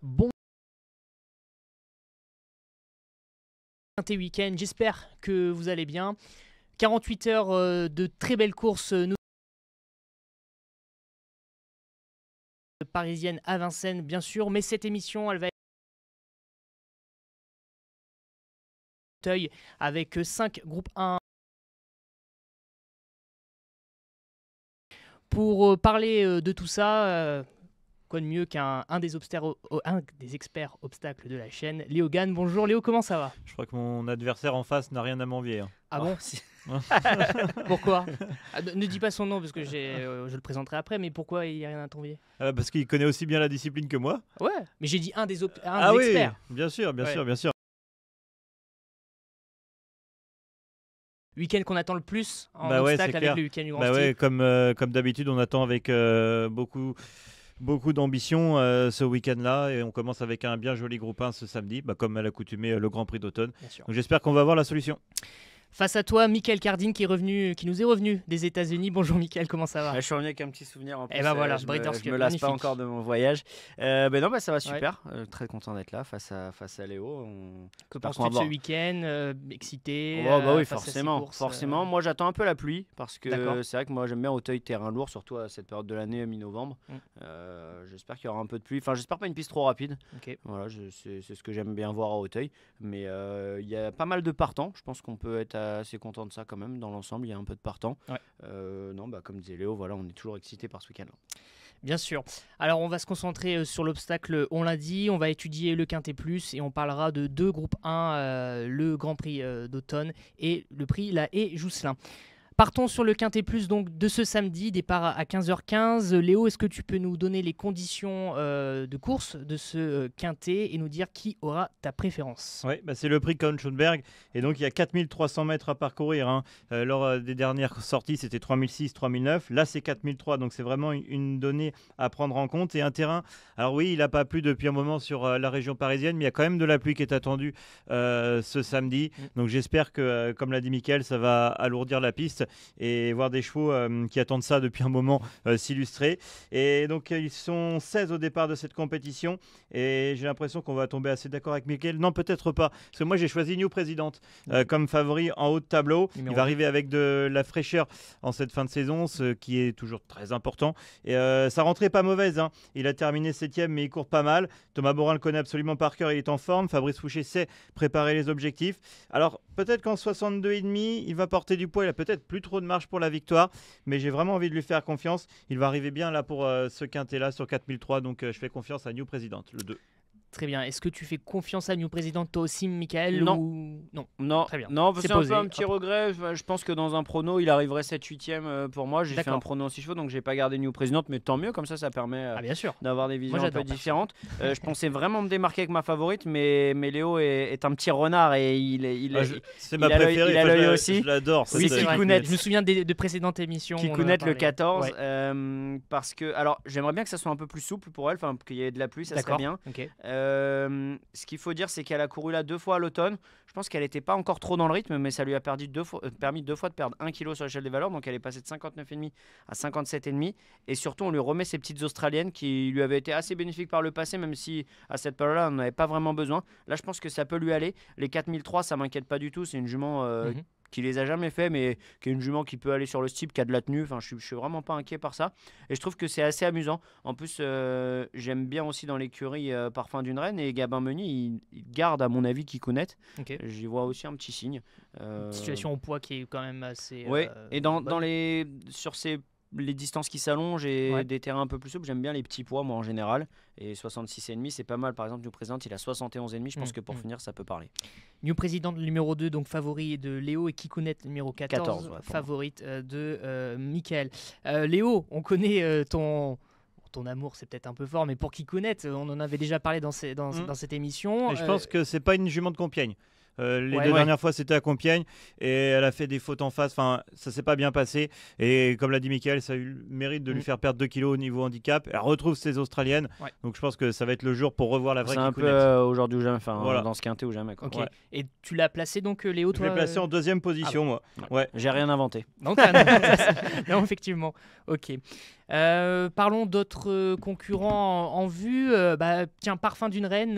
Bon week-end, j'espère que vous allez bien. 48 heures de très belles courses parisiennes à Vincennes, bien sûr, mais cette émission, elle va être avec 5 groupes 1. Pour parler de tout ça, quoi de mieux qu'un des experts obstacles de la chaîne, Léo Gann. Bonjour Léo, comment ça va? Je crois que mon adversaire en face n'a rien à m'envier. Ah bon? Pourquoi? Ne dis pas son nom parce que je le présenterai après, mais pourquoi il n'y a rien à t'envier? Parce qu'il connaît aussi bien la discipline que moi. Ouais, mais j'ai dit un des oui, experts. bien sûr, bien sûr. Week-end qu'on attend le plus en obstacle avec le week-end du Grand Style. Comme d'habitude, on attend avec beaucoup d'ambition ce week-end-là, et on commence avec un bien joli groupe 1 ce samedi, comme à l'accoutumée le Grand Prix d'automne. Donc j'espère qu'on va avoir la solution. Face à toi, Michael Cardine qui nous est revenu des États-Unis. Bonjour Michael, comment ça va? Je suis revenu avec un petit souvenir en plus. Et ben voilà, je me lasse pas encore de mon voyage. Ça va super. Très content d'être là face à Léo. Que penses-tu de ce week-end? Excité? Oui, forcément. Moi, j'attends un peu la pluie parce que c'est vrai que moi j'aime bien Auteuil terrain lourd, surtout à cette période de l'année, mi-novembre. J'espère qu'il y aura un peu de pluie. Enfin, j'espère pas une piste trop rapide. Voilà, c'est ce que j'aime bien voir à Auteuil. Mais il y a pas mal de partants. Je pense qu'on peut être assez content de ça quand même. Dans l'ensemble, il y a un peu de partants. Comme disait Léo, voilà, on est toujours excité par ce week-end. Bien sûr. Alors on va se concentrer sur l'obstacle, on l'a dit, on va étudier le Quintet Plus et on parlera de 2 groupes 1, le Grand Prix d'automne et le prix La Haye-Jousselin. Partons sur le Quintet Plus donc, de ce samedi, départ à 15h15. Léo, est-ce que tu peux nous donner les conditions de course de ce Quintet et nous dire qui aura ta préférence? Oui, c'est le prix Count Schönberg, et donc il y a 4300 mètres à parcourir. Lors des dernières sorties, c'était 3006, 3009. Là, c'est 4003, donc c'est vraiment une donnée à prendre en compte. Et un terrain, alors oui, il n'a pas plu depuis un moment sur la région parisienne, mais il y a quand même de la pluie qui est attendue ce samedi. Donc j'espère que, comme l'a dit Mickaël, ça va alourdir la piste et voir des chevaux qui attendent ça depuis un moment s'illustrer. Et donc ils sont 16 au départ de cette compétition, et j'ai l'impression qu'on va tomber assez d'accord avec Mickaël. Non, peut-être pas, parce que moi j'ai choisi New President comme favori en haut de tableau. Il va arriver avec de la fraîcheur en cette fin de saison, ce qui est toujours très important. Et sa rentrée pas mauvaise, il a terminé 7ème, mais il court pas mal. Thomas Borin le connaît absolument par cœur, il est en forme. Fabrice Fouché sait préparer les objectifs. Alors peut-être qu'en 62,5 il va porter du poids, il a peut-être plus trop de marge pour la victoire, mais j'ai vraiment envie de lui faire confiance. Il va arriver bien là pour ce quintet là sur 4003, donc je fais confiance à New President, le 2. Très bien. Est-ce que tu fais confiance à New President toi aussi, Mickaël? Non. Très bien. Non, c'est un peu un petit regret. Je pense que dans un prono, il arriverait 7-8e pour moi. J'ai fait un prono en 6 chevaux, donc j'ai pas gardé New President, mais tant mieux, comme ça permet d'avoir des visions un peu différentes. Je pensais vraiment me démarquer avec ma favorite, mais Léo est un petit renard et c'est ma préférée. Il a l'œil aussi. Je l'adore. Oui, c'est Kikounette. Je me souviens de précédentes émissions. Kikounette le 14. Parce que, alors, j'aimerais bien que ça soit un peu plus souple pour elle, qu'il y ait de la pluie, ça serait bien. Ce qu'il faut dire, c'est qu'elle a couru là 2 fois à l'automne. Je pense qu'elle n'était pas encore trop dans le rythme, mais ça lui a permis 2 fois de perdre 1 kg sur l'échelle des valeurs. Donc elle est passée de 59,5 à 57,5. Et surtout, on lui remet ces petites Australiennes qui lui avaient été assez bénéfiques par le passé, même si à cette période-là, on n'en avait pas vraiment besoin. Là, je pense que ça peut lui aller. Les 4003, ça m'inquiète pas du tout. C'est une jument qui les a jamais fait, mais qui est une jument qui peut aller sur le steep, qui a de la tenue. Enfin, je suis vraiment pas inquiet par ça. Et je trouve que c'est assez amusant. En plus, j'aime bien aussi dans l'écurie Parfum d'une Reine, et Gabin Meunier, il garde à mon avis Kikounette. J'y vois aussi un petit signe. Situation au poids qui est quand même assez. Oui. Et sur les distances qui s'allongent et des terrains un peu plus souples, j'aime bien les petits poids moi en général, et 66,5 c'est pas mal. Par exemple, New President, il a 71,5, je pense que pour finir ça peut parler. New President numéro 2, donc favori de Léo, et Kikounette numéro 14 favorite de Mickaël. Léo, on connaît ton amour, c'est peut-être un peu fort, mais pour Kikounette, on en avait déjà parlé dans cette émission. Et je pense que c'est pas une jument de Compiègne. Les 2 dernières fois c'était à Compiègne, et elle a fait des fautes en face, ça s'est pas bien passé, et comme l'a dit Mickaël, ça a eu le mérite de lui faire perdre 2 kilos au niveau handicap. Elle retrouve ses Australiennes, donc je pense que ça va être le jour pour revoir la vraie Kikounette. C'est un peu aujourd'hui ou jamais, dans ce quintet ou jamais. Et tu l'as placé donc, Léo, toi? Je l'ai placé en 2e position, moi. J'ai rien inventé. Non, effectivement. Ok. Parlons d'autres concurrents en vue. Tiens, Parfum d'une Reine,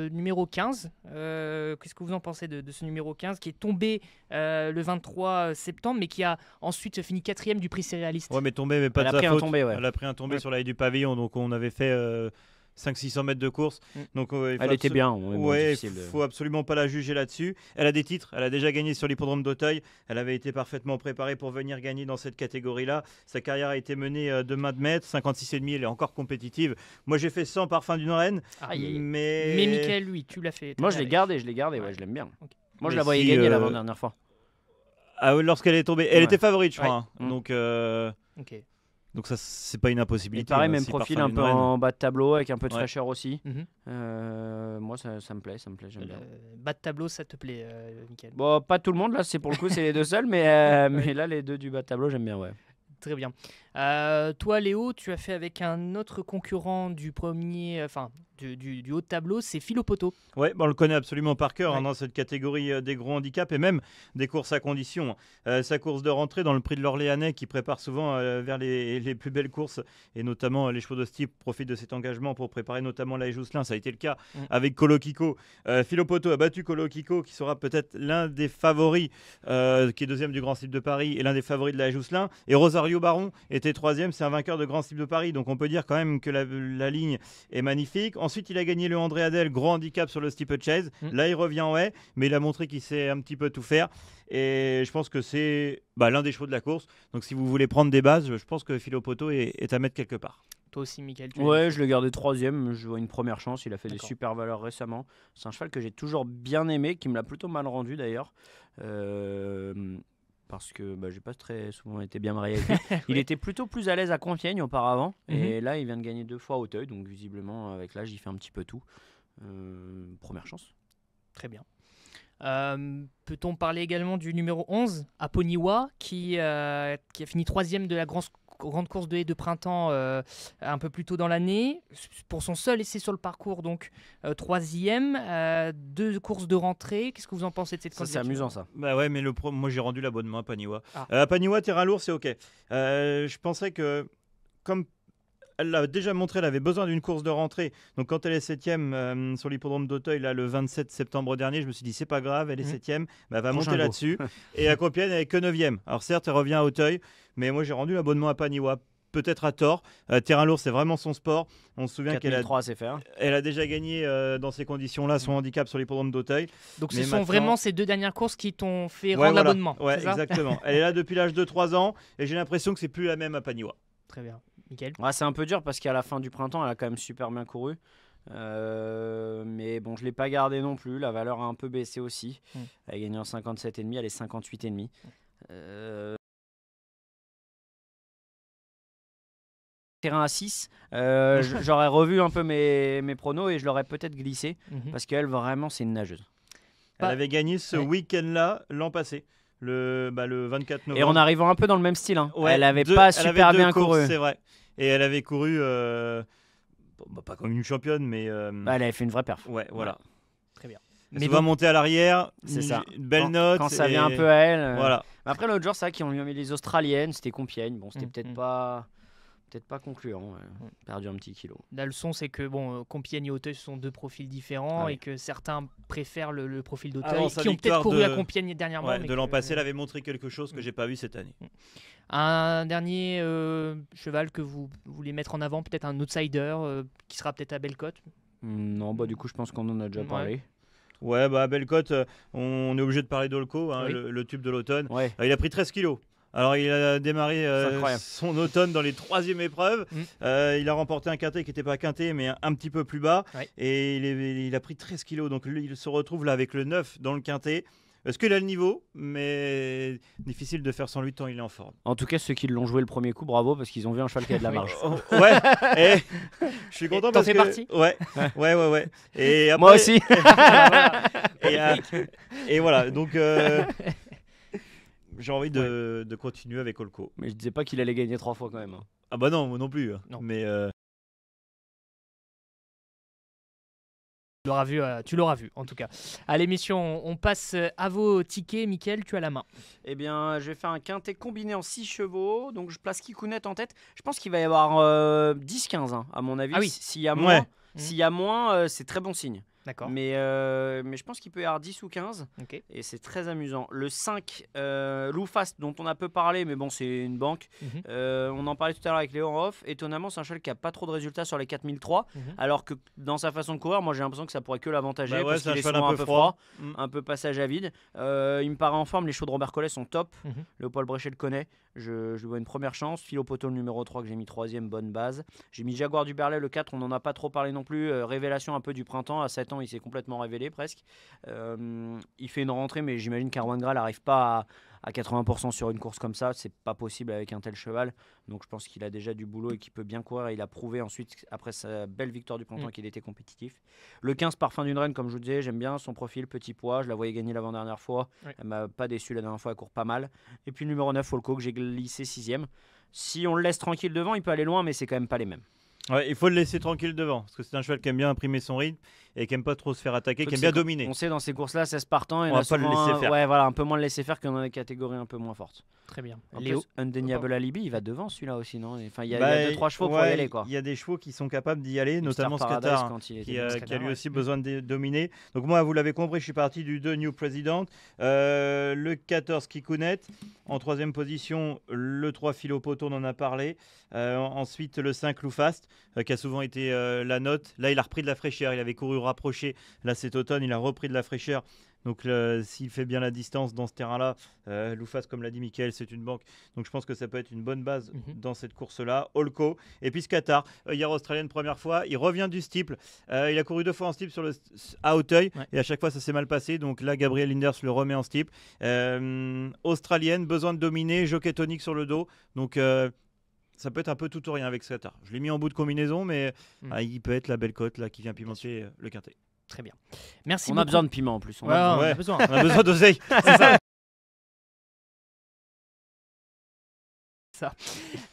numéro 15. Qu'est-ce que vous en pensez de ce numéro 15 qui est tombé le 23 septembre, mais qui a ensuite fini 4e du prix Céréaliste? Ouais, mais tombé, mais pas de sa faute. Elle a pris un tombé Ouais. sur la haie du pavillon, donc on avait fait 500-600 mètres de course. Donc, elle était bien. Il faut absolument pas la juger là-dessus. Elle a des titres. Elle a déjà gagné sur l'hippodrome d'Auteuil. Elle avait été parfaitement préparée pour venir gagner dans cette catégorie-là. Sa carrière a été menée de main de maître. 56,5, elle est encore compétitive. Moi, j'ai fait 100 Parfum d'une Reine. Mais Mickaël, lui, tu l'as fait. Moi, je l'ai gardé. Ouais, je l'aime bien. Okay. Moi, je la voyais gagner l'avant-dernière fois. Ah oui, lorsqu'elle est tombée. Elle était favorite, je crois. Donc, ok. Donc ça, c'est pas une impossibilité. Et pareil, même profil un peu en bas de tableau avec un peu de fraîcheur aussi. Moi, ça me plaît, j'aime bien. Bas de tableau, ça te plaît, Mickaël? Bon, pas tout le monde, là, c'est pour le coup, c'est les deux seuls, mais là, les deux du bas de tableau, j'aime bien, ouais. Très bien. Toi, Léo, tu as fait avec un autre concurrent du premier, du haut de tableau, c'est Philo Poto. Oui, on le connaît absolument par cœur dans cette catégorie des gros handicaps et même des courses à condition. Sa course de rentrée dans le prix de l'Orléanais qui prépare souvent vers les plus belles courses et notamment les chevaux de Stipe profitent de cet engagement pour préparer notamment la Jousselin. Ça a été le cas avec Colo Kiko. Philo Poto a battu Colo Kiko qui sera peut-être l'un des favoris qui est deuxième du Grand Slip de Paris et l'un des favoris de la Jousselin. Et Rosario Baron était troisième, c'est un vainqueur de Grand Slip de Paris. Donc on peut dire quand même que la ligne est magnifique. Ensuite, il a gagné le André Adel, gros handicap sur le steeplechase. Là, il revient en haie, mais il a montré qu'il sait un petit peu tout faire. Et je pense que c'est l'un des chevaux de la course. Donc, si vous voulez prendre des bases, je pense que Philo Poto est à mettre quelque part. Toi aussi, Mickaël? Ouais, je l'ai gardé troisième. Je vois une première chance. Il a fait des super valeurs récemment. C'est un cheval que j'ai toujours bien aimé, qui me l'a plutôt mal rendu d'ailleurs. Parce que j'ai pas très souvent été bien marié avec lui. Il était plutôt plus à l'aise à Compiègne auparavant. Et là, il vient de gagner 2 fois à Auteuil. Donc, visiblement, avec l'âge, il fait un petit peu tout. Première chance. Très bien. Peut-on parler également du numéro 11, Aponiwa, qui a fini 3e de la grande course de haies de printemps un peu plus tôt dans l'année. Pour son seul essai sur le parcours, donc 3e, 2 courses de rentrée. Qu'est-ce que vous en pensez de cette candidature? C'est amusant ça. Ouais, mais moi j'ai rendu l'abonnement à Paniwa. Paniwa, terrain lourd, c'est ok. Je pensais que comme elle l'a déjà montré, elle avait besoin d'une course de rentrée. Donc quand elle est 7e sur l'hippodrome d'Auteuil, là, le 27 septembre dernier, je me suis dit c'est pas grave, elle est 7e, elle va monter là-dessus. Et à Compiègne, elle est que 9e. Alors certes, elle revient à Auteuil, mais moi j'ai rendu l'abonnement à Paniwa. Peut-être à tort. Terrain lourd, c'est vraiment son sport. On se souvient qu'elle a déjà gagné dans ces conditions-là son handicap sur l'hippodrome d'Auteuil. Donc ce sont vraiment ces 2 dernières courses qui t'ont fait rendre l'abonnement. Ouais, exactement. Elle est là depuis l'âge de 3 ans et j'ai l'impression que c'est plus la même à Paniwa. Très bien. Mickaël? C'est un peu dur parce qu'à la fin du printemps, elle a quand même super bien couru. Mais bon, je ne l'ai pas gardée non plus. La valeur a un peu baissé aussi. Elle a gagné en 57,5, elle est 58,5. Terrain à 6, j'aurais revu un peu mes pronos et je l'aurais peut-être glissé parce qu'elle, vraiment, c'est une nageuse. Elle avait gagné ce week-end-là l'an passé. Le 24 novembre. Et en arrivant un peu dans le même style. Elle n'avait pas super bien couru. C'est vrai. Et elle avait couru, pas comme une championne, mais... elle avait fait une vraie perf. Ouais, voilà. Très bien. Mais va monter à l'arrière, c'est ça. Une belle note. Quand ça vient un peu à elle. Voilà. Après, l'autre jour, c'est vrai qu'ils ont mis les Australiennes, c'était Compiègne. Bon, c'était peut-être pas concluant. Perdu un petit kilo. La leçon, c'est que Compiègne et Auteuil sont 2 profils différents et que certains préfèrent le profil d'Auteuil, qui ont peut-être couru à Compiègne dernièrement. De l'an passé, elle avait montré quelque chose que j'ai pas vu cette année. Un dernier cheval que vous voulez mettre en avant, peut-être un outsider qui sera peut-être à Bellecote? Non, du coup, je pense qu'on en a déjà parlé. Ouais, à Bellecote, on est obligé de parler d'Olco, le tube de l'automne. Il a pris 13 kilos. Alors il a démarré son automne dans les 3e épreuves. Il a remporté un quintet qui n'était pas quintet mais un petit peu plus bas. Et il a pris 13 kilos. Donc lui, il se retrouve là avec le 9 dans le quintet. Est-ce qu'il a le niveau? Mais difficile de faire sans lui tant il est en forme. En tout cas, ceux qui l'ont joué le premier coup, bravo, parce qu'ils ont vu un cheval qui a de la marge. Ouais, je suis content parce que... T'en fais partie? Ouais. Et après... Moi aussi. Et voilà, donc... J'ai envie de continuer avec Olco. Mais je disais pas qu'il allait gagner 3 fois quand même. Ah bah non, moi non plus. Non. Mais Tu l'auras vu en tout cas. À l'émission, on passe à vos tickets. Mickaël, tu as la main. Eh bien, je vais faire un quintet combiné en 6 chevaux. Donc, je place Kikounet en tête. Je pense qu'il va y avoir 10-15, hein, à mon avis. Ah oui. S'il y a moins, c'est très bon signe. D'accord. Mais je pense qu'il peut y avoir 10 ou 15. Okay. Et c'est très amusant. Le 5, Loufast, dont on a peu parlé, mais bon, c'est une banque. On en parlait tout à l'heure avec Léo en off. Étonnamment, c'est un cheval qui n'a pas trop de résultats sur les 4003. Alors que dans sa façon de courir, moi j'ai l'impression que ça pourrait que l'avantager. Parce qu'il est souvent un peu froid, un peu passage à vide. Il me paraît en forme. Les chevaux de Robert Collet sont top. Léopold Bréchet le connaît. Je lui vois une première chance. Philo Poto, le numéro 3, que j'ai mis 3ème, bonne base. J'ai mis Jaguar du Berlay, le 4, on n'en a pas trop parlé non plus. Révélation un peu du printemps. À 7 ans, il s'est complètement révélé presque. Il fait une rentrée, mais j'imagine qu'Arwan Gras n'arrive pas à 80% sur une course comme ça. C'est pas possible avec un tel cheval. Donc je pense qu'il a déjà du boulot et qu'il peut bien courir. Et il a prouvé ensuite, après sa belle victoire du printemps, qu'il était compétitif. Le 15, Parfum d'une Reine, comme je vous disais, j'aime bien son profil, petit poids. Je la voyais gagner l'avant-dernière fois. Elle m'a pas déçu la dernière fois, elle court pas mal. Et puis le numéro 9, Folco, que j'ai glissé 6ème. Si on le laisse tranquille devant, il peut aller loin, mais c'est quand même pas les mêmes. Ouais, il faut le laisser tranquille devant, parce que c'est un cheval qui aime bien imprimer son rythme et qui aime pas trop se faire attaquer, qui aime bien dominer. On sait dans ces courses-là, 16 partants, on va pas le laisser faire. Ouais, voilà, un peu moins le laisser faire que dans des catégories un peu moins fortes. Très bien. Léo, Undeniable Alibi, il va devant celui-là aussi, non? Enfin, il y a 2-3 chevaux pour y aller, quoi. Il y a des chevaux qui sont capables d'y aller, notamment Scatar, qui a lui aussi besoin de dominer. Donc moi, vous l'avez compris, je suis parti du 2 New President, le 14 Kikounet, en 3ème position, le 3 Philo Poto, on en a parlé. Ensuite, le 5 Loufast, qui a souvent été la note. Là, il a repris de la fraîcheur. Il avait couru rapproché. Là, cet automne, il a repris de la fraîcheur. Donc, s'il fait bien la distance dans ce terrain-là, Loufast, comme l'a dit Mickaël, c'est une banque. Donc, je pense que ça peut être une bonne base dans cette course-là. Holco. Et puis, Scatar, hier australienne, première fois. Il revient du steeple. Il a couru 2 fois en steeple à Hauteuil. Et à chaque fois, ça s'est mal passé. Donc, là, Gabriel Linders le remet en steeple. Australienne, besoin de dominer. Jockey tonique sur le dos. Donc, ça peut être un peu tout ou rien avec Scatar. Je l'ai mis en bout de combinaison, mais il peut être la belle cote là, qui vient pimenter le quintet. Très bien. Merci beaucoup. On a besoin de piment en plus. On a besoin. On a besoin d'oseille. C'est ça.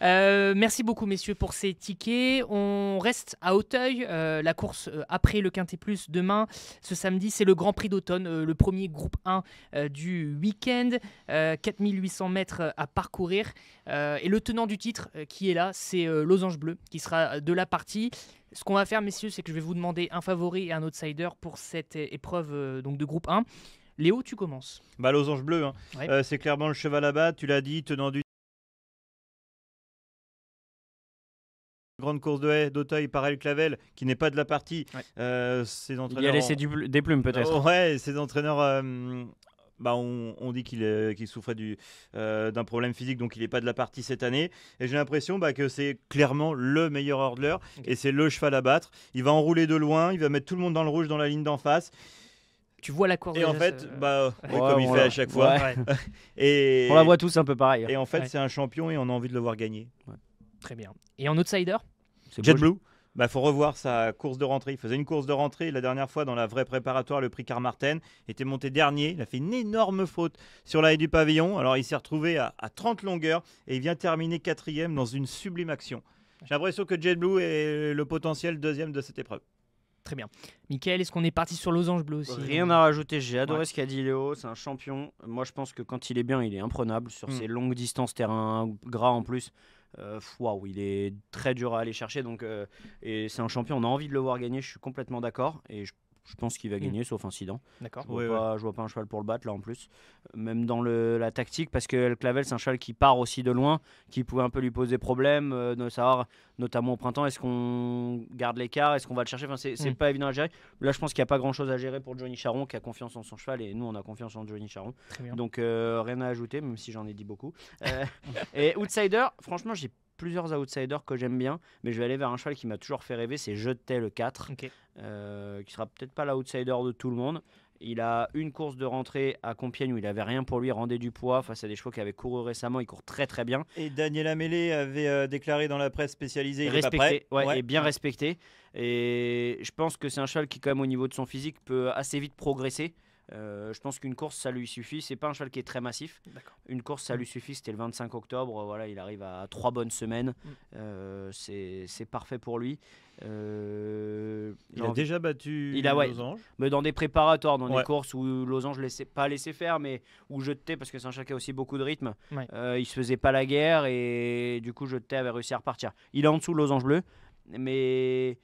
Merci beaucoup messieurs pour ces tickets. On reste à Hauteuil. La course après le Quintet Plus demain, ce samedi, c'est le Grand Prix d'automne, le premier groupe 1 du week-end. 4800 mètres à parcourir. Et le tenant du titre qui est là, c'est Losange Bleu qui sera de la partie. Ce qu'on va faire messieurs, c'est que je vais vous demander un favori et un outsider pour cette épreuve donc de groupe 1. Léo, tu commences. Losange Bleu, hein. Ouais. C'est clairement le cheval à battre, tu l'as dit, tenant du grande course de haie d'Auteuil par El Clavel qui n'est pas de la partie. Ses entraîneurs, il a laissé des plumes peut-être. Ouais, ses entraîneurs on dit qu'il souffrait d'un problème physique, donc il n'est pas de la partie cette année. Et j'ai l'impression que c'est clairement le meilleur hurdler et c'est le cheval à battre. Il va enrouler de loin, il va mettre tout le monde dans le rouge dans la ligne d'en face. Tu vois la course. Et en fait, comme il fait à chaque fois. Et on la voit tous un peu pareil. Et en fait, c'est un champion et on a envie de le voir gagner. Ouais. Très bien. Et en outsider, Jet Blue. Faut revoir sa course de rentrée. Il faisait une course de rentrée la dernière fois dans la vraie préparatoire, le prix Carmarthen. Il était monté dernier. Il a fait une énorme faute sur la haie du pavillon. Alors il s'est retrouvé à 30 longueurs et il vient terminer 4e dans une sublime action. J'ai l'impression que Jet Blue est le potentiel 2e de cette épreuve. Très bien. Mickaël, est-ce qu'on est parti sur Losange Bleu aussi? Rien à rajouter, j'ai adoré ce qu'a dit Léo, c'est un champion. Moi je pense que quand il est bien, il est imprenable sur ces longues distances, terrain gras en plus. Il est très dur à aller chercher, donc, et c'est un champion, on a envie de le voir gagner, je suis complètement d'accord. Et je pense qu'il va gagner, sauf incident. D'accord. Je vois pas un cheval pour le battre là en plus. Même dans la tactique, parce que El Clavel c'est un cheval qui part aussi de loin, qui pouvait un peu lui poser problème, de savoir, notamment au printemps, est-ce qu'on garde l'écart, est-ce qu'on va le chercher. C'est pas évident à gérer. Là je pense qu'il n'y a pas grand chose à gérer pour Johnny Charon qui a confiance en son cheval et nous on a confiance en Johnny Charon. Donc rien à ajouter, même si j'en ai dit beaucoup. Et outsider, franchement j'ai plusieurs outsiders que j'aime bien, mais je vais aller vers un cheval qui m'a toujours fait rêver, c'est Jeté le 4, qui sera peut-être pas l'outsider de tout le monde. Il a une course de rentrée à Compiègne où il avait rien pour lui, rendait du poids face à des chevaux qui avaient couru récemment, il court très très bien. Et Daniel Amélé avait déclaré dans la presse spécialisée, il respecté, et bien respecté. Et je pense que c'est un cheval qui quand même au niveau de son physique peut assez vite progresser. Je pense qu'une course, ça lui suffit. C'est pas un cheval qui est très massif. Une course, ça lui suffit. C'était le 25 octobre. Voilà, il arrive à 3 bonnes semaines. C'est parfait pour lui. Il a déjà battu Losange. Mais dans des préparatoires, dans des courses où Losange pas laissé faire, mais où Jeté, parce que c'est un cheval qui a aussi beaucoup de rythme, il se faisait pas la guerre et du coup Jeté avait réussi à repartir. Il est en dessous de Losange Bleu, mais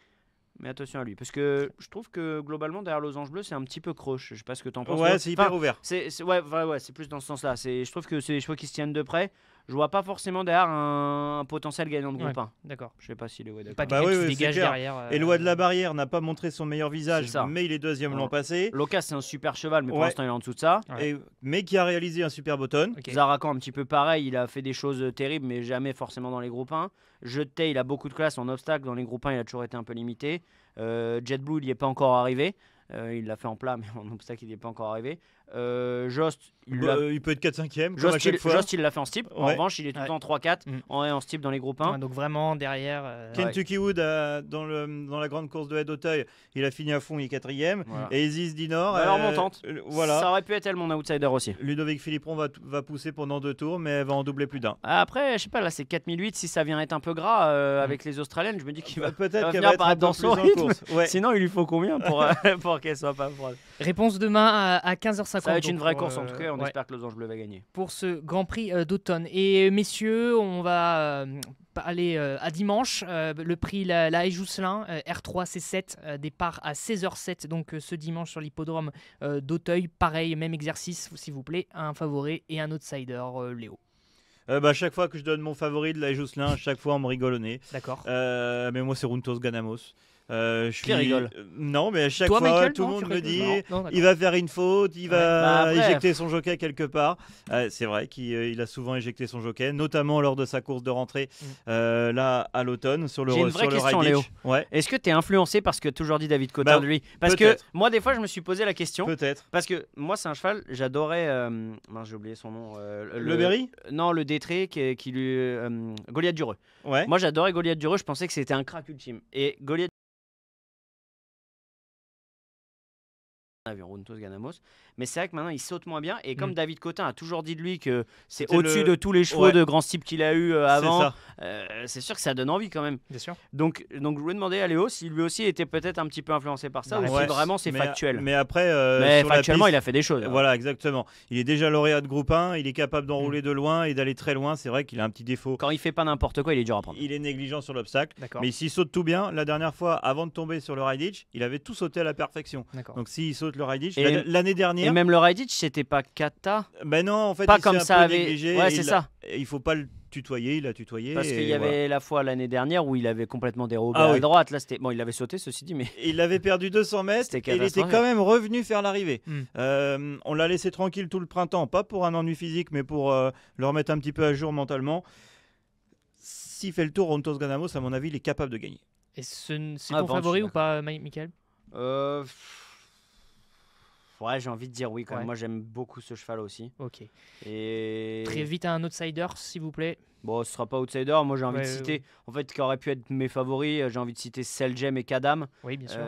attention à lui, parce que je trouve que globalement derrière Losange Bleu c'est un petit peu croche. Je sais pas ce que t'en penses. Ouais, c'est hyper ouvert. C'est plus dans ce sens-là. Je trouve que c'est des chevaux qui se tiennent de près. Je vois pas forcément derrière un potentiel gagnant de groupe 1. D'accord. Je sais pas s'il est d'accord. Pas quelqu'un qui se dégage derrière. Eloi de la Barrière n'a pas montré son meilleur visage, mais il est deuxième l'an passé. Locas, c'est un super cheval, mais pour l'instant il est en dessous de ça. Mais qui a réalisé un super automne. Zarakan, un petit peu pareil, il a fait des choses terribles, mais jamais forcément dans les groupes 1. Jeté, il a beaucoup de classe en obstacle. Dans les groupes 1, il a toujours été un peu limité. JetBlue, il n'y est pas encore arrivé. Il l'a fait en plat, mais en obstacle, il n'y est pas encore arrivé. Jost, il peut être 4-5e. Jost, il l'a fait en steep. En revanche, il est tout le temps 3-4 en steep dans les groupes 1. Donc vraiment derrière. Kentucky Wood, dans la grande course de Haie d'Auteuil, il a fini à fond, il est 4e. Et Isis Dinor. Alors montante. Voilà. Ça aurait pu être elle, mon outsider aussi. Ludovic Philippon va pousser pendant 2 tours, mais elle va en doubler plus d'un. Après, je sais pas, là c'est 4008. Si ça vient être un peu gras avec les Australiennes, je me dis qu'il va peut-être venir apparaître dans son rythme. Ouais. Sinon, il lui faut combien pour qu'elle soit pas froide. Réponse demain à 15h50. Ça va être une vraie course en tout cas, on espère que Losange Bleu va gagner. Pour ce Grand Prix d'automne. Et messieurs, on va aller à dimanche. Le prix la Haie Jousselin, R3 C7, départ à 16h07, donc ce dimanche sur l'hippodrome d'Auteuil. Pareil, même exercice s'il vous plaît, un favori et un outsider, Léo. Chaque fois que je donne mon favori de la Haie Jousselin, chaque fois on me rigole au nez. D'accord. Mais moi c'est Runtos Ganamos. Qui rigole. Non, mais à chaque fois, Michael, tout le monde me dit non, il va faire une faute, il va éjecter son jockey quelque part. C'est vrai qu'il a souvent éjecté son jockey, notamment lors de sa course de rentrée là à l'automne sur le J'ai une vraie question, Léo. Est-ce que tu es influencé par ce que toujours dit David Cotter de lui? Parce que moi, des fois, je me suis posé la question. Peut-être. Parce que moi, c'est un cheval, j'adorais. J'ai oublié son nom. Le Berry? Non, le Détré qui lui. Goliath Dureux. Ouais. Moi, j'adorais Goliath Dureux. Je pensais que c'était un crack ultime. Et Goliath. Runtos Ganamos, mais c'est vrai que maintenant il saute moins bien et comme David Cotin a toujours dit de lui que c'est au-dessus de tous les chevaux de grand type qu'il a eu avant, c'est sûr que ça donne envie quand même. Bien sûr. Donc je voulais demander à Léo si lui aussi était peut-être un petit peu influencé par ça ou si vraiment c'est factuel. Mais après, factuellement il a fait des choses. Voilà, exactement. Il est déjà lauréat de groupe 1, il est capable d'enrouler de loin et d'aller très loin. C'est vrai qu'il a un petit défaut. Quand il fait pas n'importe quoi, il est dur à prendre. Il est négligent sur l'obstacle, mais s'il saute tout bien, la dernière fois avant de tomber sur le ride hitch, il avait tout sauté à la perfection. Donc s'il saute le ride hitch, l'année dernière. Et même le ride hitch, c'était pas Kata. Ben non, en fait, pas il comme s'est ça un peu avait. négligé. Ouais, c'est ça. Il faut pas le tutoyer, il a tutoyé. Parce qu'il y avait la fois l'année dernière où il avait complètement dérobé à droite. Là, c'était il avait sauté, ceci dit, mais il avait perdu 200 mètres. Et il était quand même revenu faire l'arrivée. On l'a laissé tranquille tout le printemps, pas pour un ennui physique, mais pour le remettre un petit peu à jour mentalement. S'il fait le tour, Runtos Ganamos, à mon avis, il est capable de gagner. Et c'est ton favori ou pas, Michael? Ouais, j'ai envie de dire oui quand même. Moi, j'aime beaucoup ce cheval aussi. Ok. Et très vite un outsider, s'il vous plaît. Bon, ce sera pas outsider. Moi, j'ai envie de citer, en fait, qui aurait pu être mes favoris. J'ai envie de citer Seljem et Kadam. Oui, bien sûr.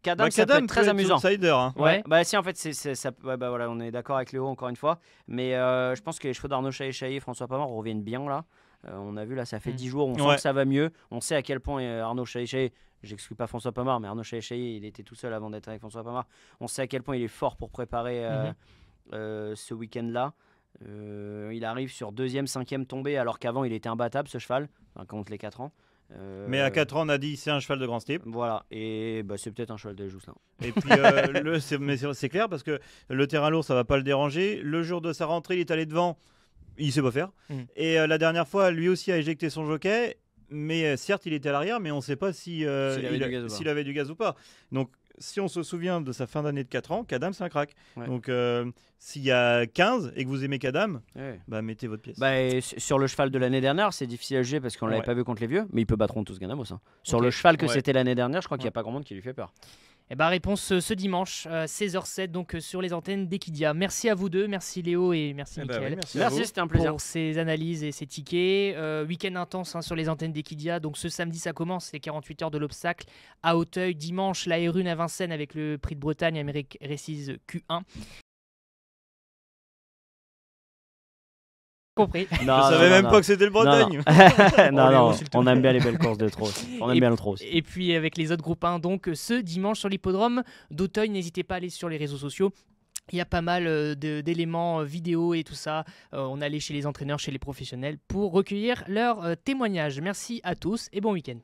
Kadam, ça peut être très amusant. Outsider, hein. Ouais. Bah si, en fait, ça. Voilà, on est d'accord avec Léo encore une fois. Mais je pense que les chevaux d'Arnaud Chaillet et François Pamard reviennent bien là. On a vu là, ça fait 10 jours. On sent que ça va mieux. On sait à quel point Arnaud Chaillet. J'exclus pas François Pamard, mais Arnaud Chaillet, il était tout seul avant d'être avec François Pamard. On sait à quel point il est fort pour préparer ce week-end-là. Il arrive sur 2e, 5e tombée, alors qu'avant il était imbattable ce cheval, contre les 4 ans. Mais à 4 ans, on a dit c'est un cheval de grand type. Voilà, et c'est peut-être un cheval de Jousselin. Et puis c'est clair parce que le terrain lourd, ça va pas le déranger. Le jour de sa rentrée, il est allé devant, il sait pas faire. Et la dernière fois, lui aussi a éjecté son jockey. Mais certes, il était à l'arrière, mais on ne sait pas s'il avait du gaz ou pas. Donc, si on se souvient de sa fin d'année de 4 ans, Kadam, c'est un crack. Ouais. Donc, s'il y a 15 et que vous aimez Kadam, mettez votre pièce. Sur le cheval de l'année dernière, c'est difficile à juger parce qu'on ne l'avait pas vu contre les vieux, mais il peut battre Runtos Ganamos. Sur le cheval que c'était l'année dernière, je crois qu'il n'y a pas grand monde qui lui fait peur. Eh ben, réponse ce dimanche, 16h07, donc sur les antennes d'Equidia. Merci à vous deux, merci Léo et merci Mickaël. Merci, c'était un plaisir. Pour ces analyses et ces tickets. Week-end intense sur les antennes d'Equidia. Donc ce samedi, ça commence, les 48 heures de l'obstacle à Auteuil. Dimanche, la R1 à Vincennes avec le Prix de Bretagne, Amérique Races Q1. Compris. Je savais même pas que c'était le Bretagne. Non, on aime bien les belles courses de trot. On aime bien le trot aussi. Et puis avec les autres groupes 1, donc ce dimanche sur l'hippodrome d'Auteuil, n'hésitez pas à aller sur les réseaux sociaux. Il y a pas mal d'éléments vidéo et tout ça. On est allé chez les entraîneurs, chez les professionnels pour recueillir leurs témoignages. Merci à tous et bon week-end.